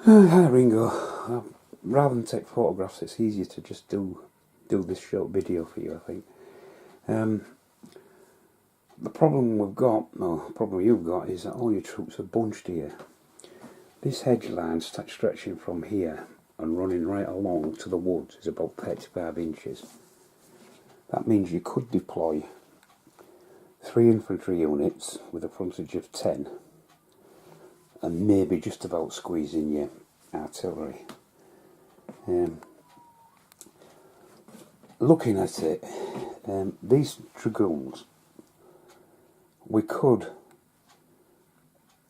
Hi Ringo. Rather than take photographs, it's easier to just do this short video for you, I think. The problem we've got, no, the problem you've got, is that all your troops are bunched here. This hedge line stretching from here and running right along to the woods is about 35 inches. That means you could deploy 3 infantry units with a frontage of 10 and maybe just about squeeze in your artillery. Looking at it, these dragoons, we could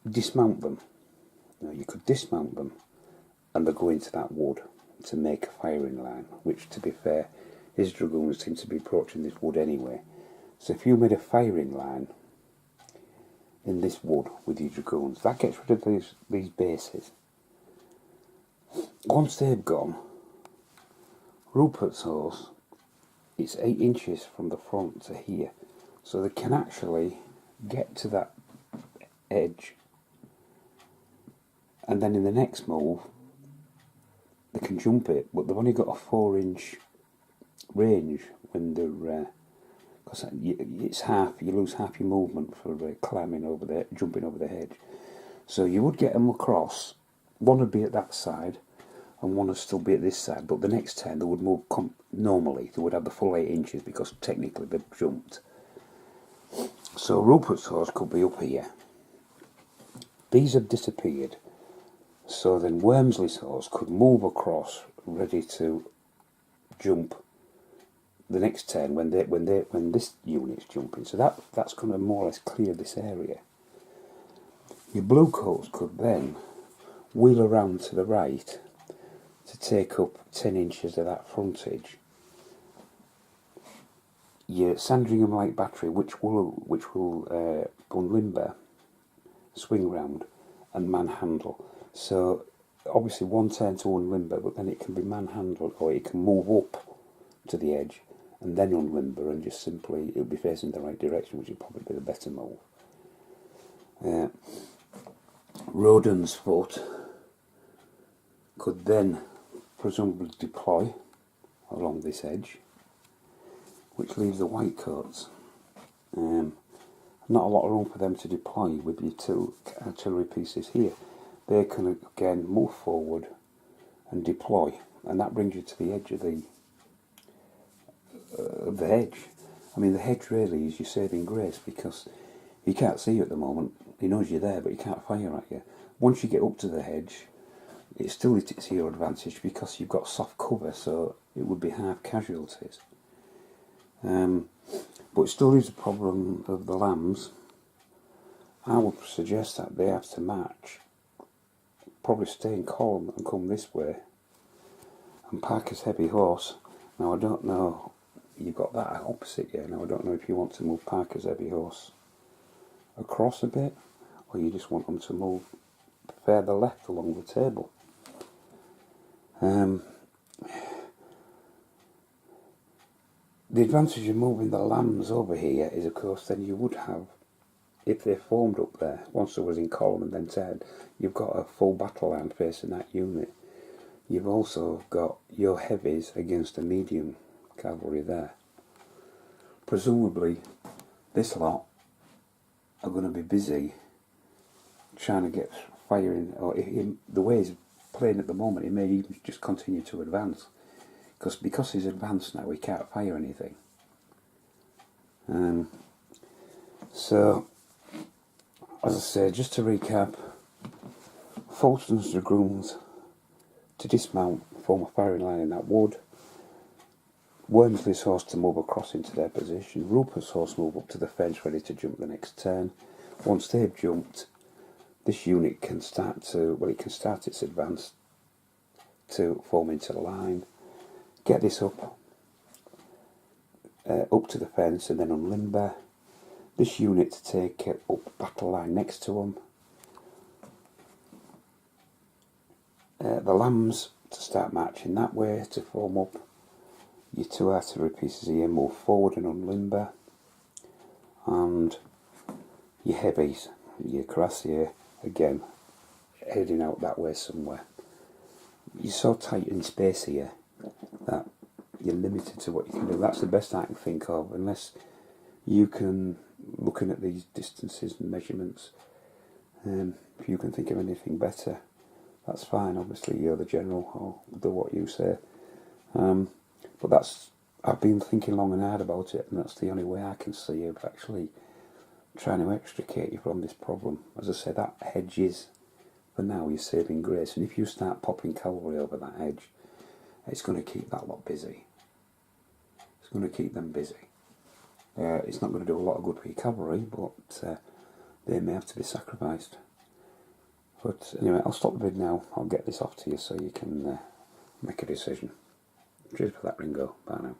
dismount them. You could dismount them and they go into that wood to make a firing line, which, to be fair, his dragoons seem to be approaching this wood anyway. So if you made a firing line in this wood with your dragoons, that gets rid of these bases. Once they've gone, Rupert's horse, it's 8 inches from the front to here, so they can actually get to that edge, and then in the next move they can jump it, but they've only got a 4-inch range when they're because it's half, you lose half your movement for climbing over the, jumping over the hedge. So you would get them across. One would be at that side and one would still be at this side, but the next 10 they would move normally, they would have the full 8 inches because technically they've jumped. So Rupert's horse could be up here. These have disappeared, so then Wormsley's horse could move across ready to jump the next 10 when this unit's jumping. So that's going to more or less clear this area. Your bluecoats could then wheel around to the right to take up 10 inches of that frontage. Your Sandringham Light Battery, which will unlimber, swing round and manhandle. So obviously one turn to unlimber, but then it can be manhandled, or it can move up to the edge and then unlimber, and just simply it'll be facing the right direction, which would probably be the better move. Roden's Foot could then presumably deploy along this edge, which leaves the Whitecoats. Not a lot of room for them to deploy with your 2 artillery pieces here. They can again move forward and deploy, and that brings you to the edge of the hedge. I mean, the hedge really is your saving grace, because he can't see you at the moment. He knows you're there, but he can't fire at you. Once you get up to the hedge, it's still to your advantage because you've got soft cover, so it would be half casualties. But it still leaves the problem of the lambs. I would suggest that they have to march, probably stay in column and come this way, and Parker's heavy horse. Now I don't know, you've got that opposite you. Now I don't know if you want to move Parker's heavy horse across a bit, or you just want them to move further left along the table. The advantage of moving the lambs over here is, of course, then you would have, if they formed up there, once they was in column and then turned, you've got a full battle line facing that unit. You've also got your heavies against a medium cavalry there. Presumably, this lot are going to be busy trying to get firing, or the way he's playing at the moment, he may even just continue to advance. Because he's advanced now, he can't fire anything. So, as I say, just to recap, Falston's dragoons to dismount, form a firing line in that wood. Wormsley's horse to move across into their position. Rupert's horse move up to the fence ready to jump the next turn. Once they've jumped, this unit can start its advance to form into the line. Get this up to the fence and then unlimber. This unit to take it up battle line next to them. The lambs to start marching that way to form up. Your 2 artillery pieces here move forward and unlimber. And your heavies, your cuirassier, again heading out that way somewhere. you're so tight in space here that you're limited to what you can do. That's the best I can think of, unless you can, looking at these distances and measurements, if you can think of anything better, that's fine. Obviously, you're the general, I'll do what you say. But that's, I've been thinking long and hard about it, and that's the only way I can see of actually trying to extricate you from this problem. As I say, that hedge is, for now, your saving grace, and if you start popping cavalry over that hedge, it's going to keep that lot busy. It's going to keep them busy. It's not going to do a lot of good for your cavalry, but they may have to be sacrificed. But anyway, I'll stop the vid now. I'll get this off to you so you can make a decision. Cheers for that, Ringo. Bye now.